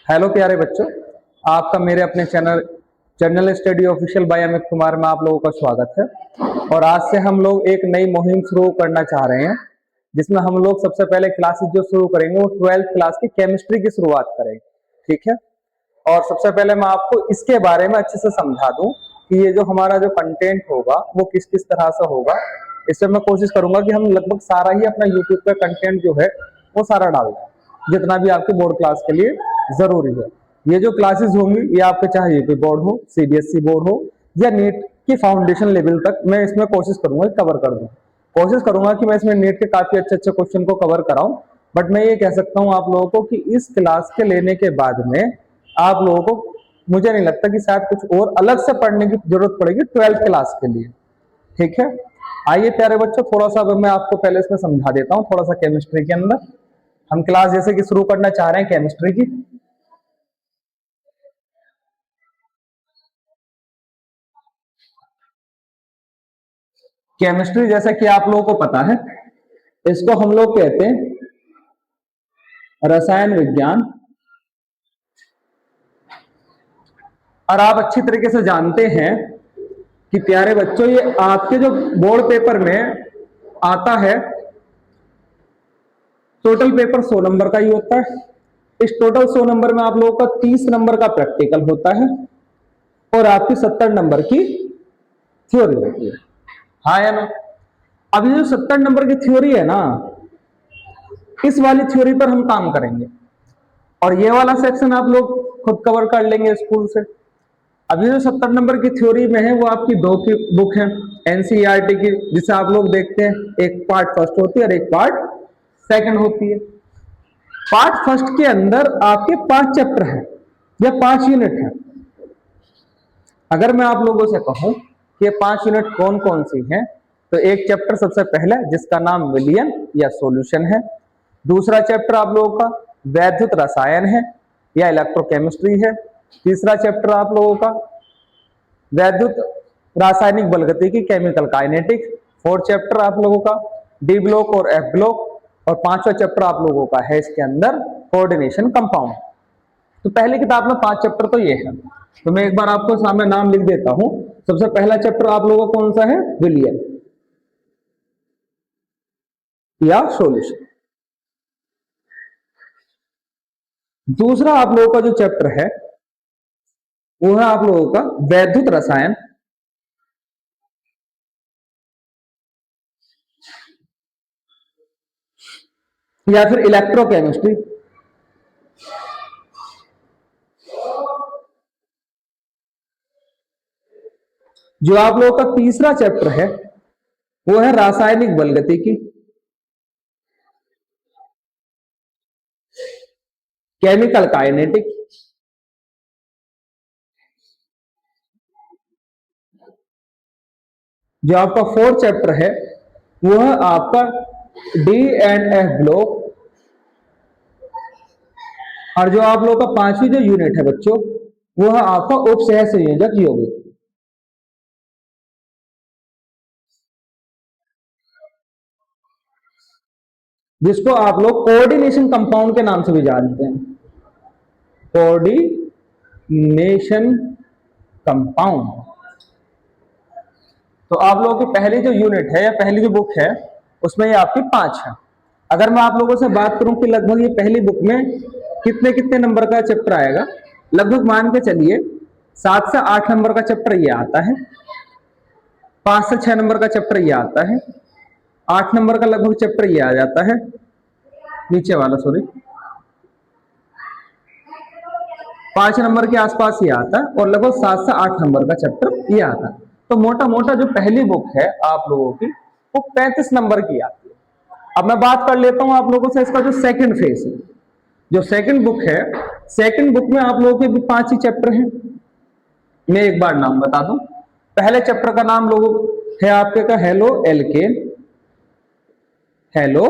Hello प्यारे बच्चों, आपका मेरे अपने channel general study official by Amit Kumar में आप लोगों का स्वागत है। और आज से हम लोग एक नई मुहिम शुरू करना चाह रहे हैं, जिसमें हम लोग सबसे पहले क्लासेस जो शुरू करेंगे वो 12th क्लास की केमिस्ट्री की शुरुआत करेंगे। ठीक है। और सबसे पहले मैं आपको इसके बारे में अच्छे से समझा दूं कि ये जो हमारा जो कंटेंट होगा वो किस किस तरह से होगा। इससे मैं कोशिश करूंगा कि हम लगभग सारा ही अपना यूट्यूब पे कंटेंट जो है वो सारा डाल दें, जितना भी आपके बोर्ड क्लास के लिए जरूरी है। ये जो क्लासेस होंगी ये आपके चाहे यूपी बोर्ड हो, सीबीएसई बोर्ड हो या नीट की फाउंडेशन लेवल तक मैं इसमें कोशिश करूंगा कवर कर दूं। कोशिश करूंगा कि मैं इसमें नीट के काफी अच्छे अच्छे क्वेश्चन को कवर कराऊं। बट मैं ये कह सकता हूं आप लोगों को कि इस क्लास के लेने के बाद में आप लोगों को, मुझे नहीं लगता कि शायद कुछ और अलग से पढ़ने की जरूरत पड़ेगी 12th क्लास के लिए। ठीक है। आइए प्यारे बच्चों, थोड़ा सा मैं आपको पहले इसमें समझा देता हूँ थोड़ा सा केमिस्ट्री के अंदर। हम क्लास जैसे कि शुरू करना चाह रहे हैं केमिस्ट्री की। केमिस्ट्री जैसा कि आप लोगों को पता है, इसको हम लोग कहते हैं रसायन विज्ञान। और आप अच्छी तरीके से जानते हैं कि प्यारे बच्चों ये आपके जो बोर्ड पेपर में आता है, टोटल पेपर 100 नंबर का ही होता है। इस टोटल 100 नंबर में आप लोगों का 30 नंबर का प्रैक्टिकल होता है और आपकी 70 नंबर की थ्योरी होती है। हाँ या ना? अब ये जो 70 नंबर की थ्योरी है ना, इस वाली थ्योरी पर हम काम करेंगे और ये वाला सेक्शन आप लोग खुद कवर कर लेंगे स्कूल से। अब ये जो 70 नंबर की थ्योरी में है वो आपकी दो की बुक है एनसीईआरटी की, जिसे आप लोग देखते हैं, एक पार्ट फर्स्ट होती है और एक पार्ट सेकंड होती है। पार्ट फर्स्ट के अंदर आपके 5 चैप्टर हैं या 5 यूनिट हैं। अगर मैं आप लोगों से कहूं कि ये 5 यूनिट कौन कौन सी हैं, तो एक चैप्टर सबसे पहले जिसका नाम विलियन या सॉल्यूशन है। दूसरा चैप्टर आप लोगों का वैद्युत रसायन है या इलेक्ट्रोकेमिस्ट्री है। तीसरा चैप्टर आप लोगों का वैद्युत रासायनिक बलगतिकी केमिकल काइनेटिक। फोर्थ चैप्टर आप लोगों का डी ब्लॉक और एफ ब्लॉक। और पांचवा चैप्टर आप लोगों का है इसके अंदर कोऑर्डिनेशन कंपाउंड। तो पहली किताब में 5 चैप्टर तो ये है। तो मैं एक बार आपको सामने नाम लिख देता हूं। सबसे पहला चैप्टर आप लोगों का कौन सा है? विलियन या सॉल्यूशन। दूसरा आप लोगों का जो चैप्टर है वो है आप लोगों का वैद्युत रसायन या फिर इलेक्ट्रोकेमिस्ट्री। जो आप लोगों का तीसरा चैप्टर है वो है रासायनिक बलगतिकी केमिकल काइनेटिक। जो आपका फोर्थ चैप्टर है वो है आपका डी एंड एफ ब्लॉक। और जो आप लोगों का पांचवी जो यूनिट है बच्चों, वो है आपका उप सह संयोजक यौगिक, जिसको आप लोग कोऑर्डिनेशन कंपाउंड के नाम से भी जानते हैं। Coordination compound. तो आप लोगों की पहली जो यूनिट है या पहली जो बुक है उसमें ये आपकी 5 है। अगर मैं आप लोगों से बात करूं कि लगभग ये पहली बुक में कितने कितने नंबर का चैप्टर आएगा, लगभग मान के चलिए 7 से 8 नंबर का चैप्टर ये आता है, 5 से 6 नंबर का चैप्टर ये आता है, 8 नंबर का लगभग चैप्टर ये आ जाता है, नीचे वाला सॉरी 5 नंबर के आसपास ये आता है, और लगभग 7 से 8 नंबर का चैप्टर ये आता है। तो मोटा मोटा जो पहली बुक है आप लोगों की वो 35 नंबर की आती है। अब मैं बात कर लेता हूं आप लोगों से इसका जो सेकंड फेज है। जो सेकंड बुक है, सेकंड बुक में आप लोगों के भी 5 ही चैप्टर हैं। मैं एक बार नाम बता दूं। पहले चैप्टर का नाम लोगों है आपके का halo alkane. Halo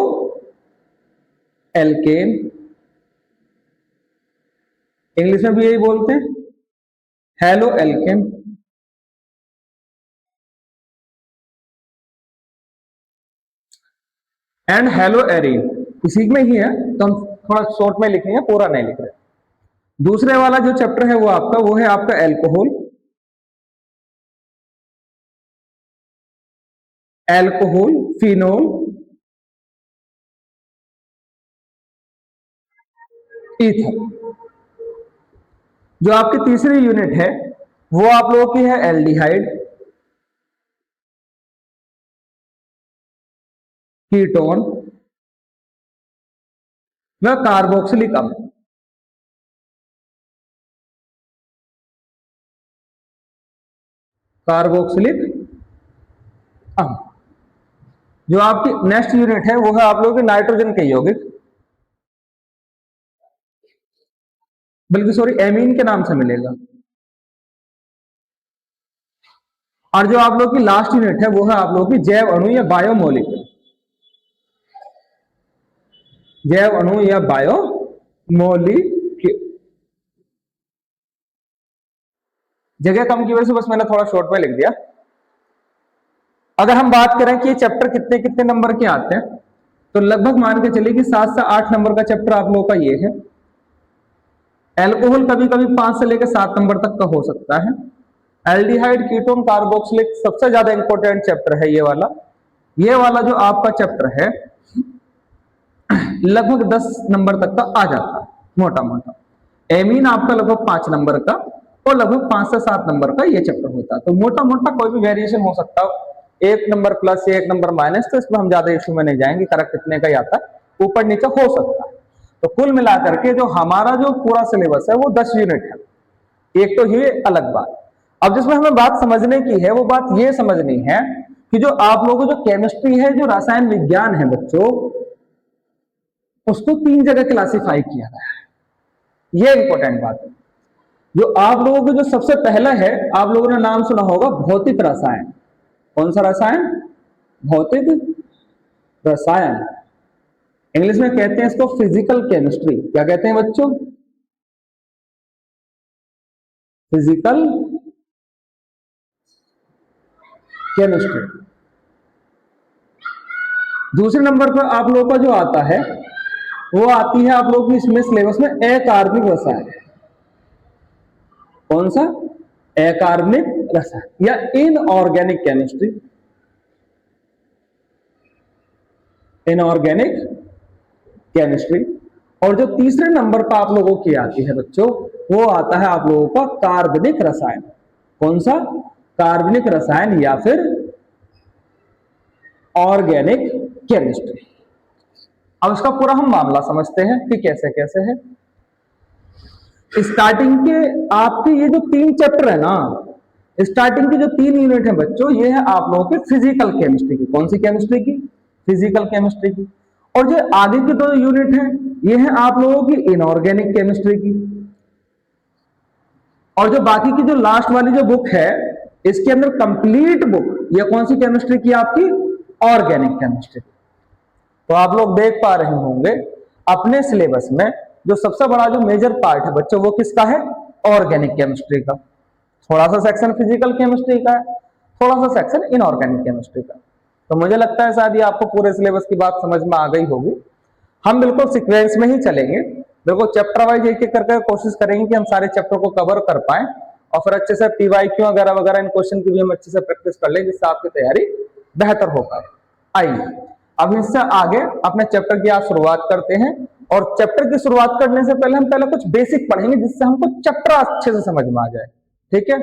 alkane, English में भी यही बोलते हैं, halo alkane. And hello arene, इसी में ही है, तो हम थोड़ा शॉर्ट में लिखेंगे, पूरा नहीं लिख रहे। दूसरे वाला जो चैप्टर है वो है आपका एल्कोहल, फिनोल, ईथर। जो आपकी तीसरी यूनिट है वो आप लोगों की है एल्डिहाइड, कीटोन व कार्बोक्सिलिक अम्ल। कार्बोक्सिलिक अम्ल। जो आपकी नेक्स्ट यूनिट है वो है आप लोगों के नाइट्रोजन के यौगिक, बल्कि सॉरी एमीन के नाम से मिलेगा। और जो आप लोग की लास्ट यूनिट है वो है आप लोगों की जैव अणु या बायोमोलिक्यूल, जैव अणु या बायोमोलिक्यूल। जगह कम की वजह से बस मैंने थोड़ा शॉर्ट में लिख दिया। अगर हम बात करें कि ये चैप्टर कितने कितने नंबर के आते हैं, तो लगभग मान के चलिए कि 7 से 8 नंबर का चैप्टर आप लोगों का ये है। एल्कोहल कभी कभी 5 से लेकर 7 नंबर तक का हो सकता है। एल्डिहाइड, कीटोन, कार्बोक्सिलिक सबसे ज्यादा इंपॉर्टेंट चैप्टर है ये वाला। ये वाला जो आपका चैप्टर है लगभग 10 नंबर तक का आ जाता है मोटा मोटा। एमीन आपका लगभग 5 नंबर का और लगभग 5 से 7 नंबर का ये चैप्टर होता है। तो मोटा मोटा कोई भी वेरिएशन हो सकता है, 1 नंबर प्लस या 1 नंबर माइनस, तो इसमें हम ज्यादा इशू में नहीं जाएंगे, करेक्ट कितने का ही आता है, ऊपर नीचे हो सकता है। तो कुल मिलाकर के जो हमारा जो पूरा सिलेबस है वो 10 यूनिट है। एक तो ये अलग बात। अब जिसमें हमें बात समझने की है वो बात ये समझनी है कि जो आप लोगों को जो केमिस्ट्री है, जो रसायन विज्ञान है बच्चों, उसको 3 जगह क्लासिफाई किया गया है। ये इंपॉर्टेंट बात है। जो आप लोगों को जो सबसे पहला है, आप लोगों ने नाम सुना होगा भौतिक रसायन। कौन सा रसायन? भौतिक रसायन। इंग्लिश में कहते हैं इसको फिजिकल केमिस्ट्री। क्या कहते हैं बच्चों? Physical chemistry. दूसरे नंबर पर आप लोगों का जो आता है वो आती है आप लोगों की इसमें सिलेबस में अकार्बनिक रसायन। कौन सा? अकार्बनिक रसायन या इनऑर्गेनिक केमिस्ट्री। Inorganic chemistry. और जो तीसरे नंबर पर आप लोगों की आती है बच्चों, वो आता है आप लोगों का कार्बनिक रसायन। कौन सा? कार्बनिक रसायन या फिर ऑर्गेनिक केमिस्ट्री। अब इसका पूरा हम मामला समझते हैं कि कैसे कैसे है। स्टार्टिंग के आपके ये जो 3 चैप्टर है ना, स्टार्टिंग की जो 3 यूनिट है बच्चों, ये है आप लोगों के फिजिकल केमिस्ट्री की। कौन सी केमिस्ट्री की? फिजिकल केमिस्ट्री की। और जो आगे की 2 यूनिट है ये है आप लोगों की इनऑर्गेनिक केमिस्ट्री की। और जो बाकी की जो लास्ट वाली जो बुक है, इसके अंदर कंप्लीट बुक ये कौन सी केमिस्ट्री की? आपकी ऑर्गेनिक केमिस्ट्री। तो आप लोग देख पा रहे होंगे अपने सिलेबस में जो सबसे बड़ा जो मेजर पार्ट है बच्चों, वो किसका है? ऑर्गेनिक केमिस्ट्री का। थोड़ा सा सेक्शन फिजिकल केमिस्ट्री का है, थोड़ा सा सेक्शन इनऑर्गेनिक केमिस्ट्री का। तो मुझे लगता है शायद ये आपको पूरे सिलेबस की बात समझ में आ गई होगी। हम बिल्कुल सीक्वेंस में ही चलेंगे, बिल्कुल चैप्टर वाइज एक एक करके कोशिश करेंगे कि हम सारे चैप्टर को कवर कर पाए और फिर अच्छे से पीवाईक्यू वगैरह वगैरह इन क्वेश्चन की भी हम अच्छे से प्रैक्टिस कर लें, जिससे आपकी तैयारी बेहतर हो पाए। आइए अब इससे आगे अपने चैप्टर की आज शुरुआत करते हैं। और चैप्टर की शुरुआत करने से पहले हम कुछ बेसिक पढ़ेंगे, जिससे हमको चैप्टर अच्छे से समझ में आ जाए। ठीक है?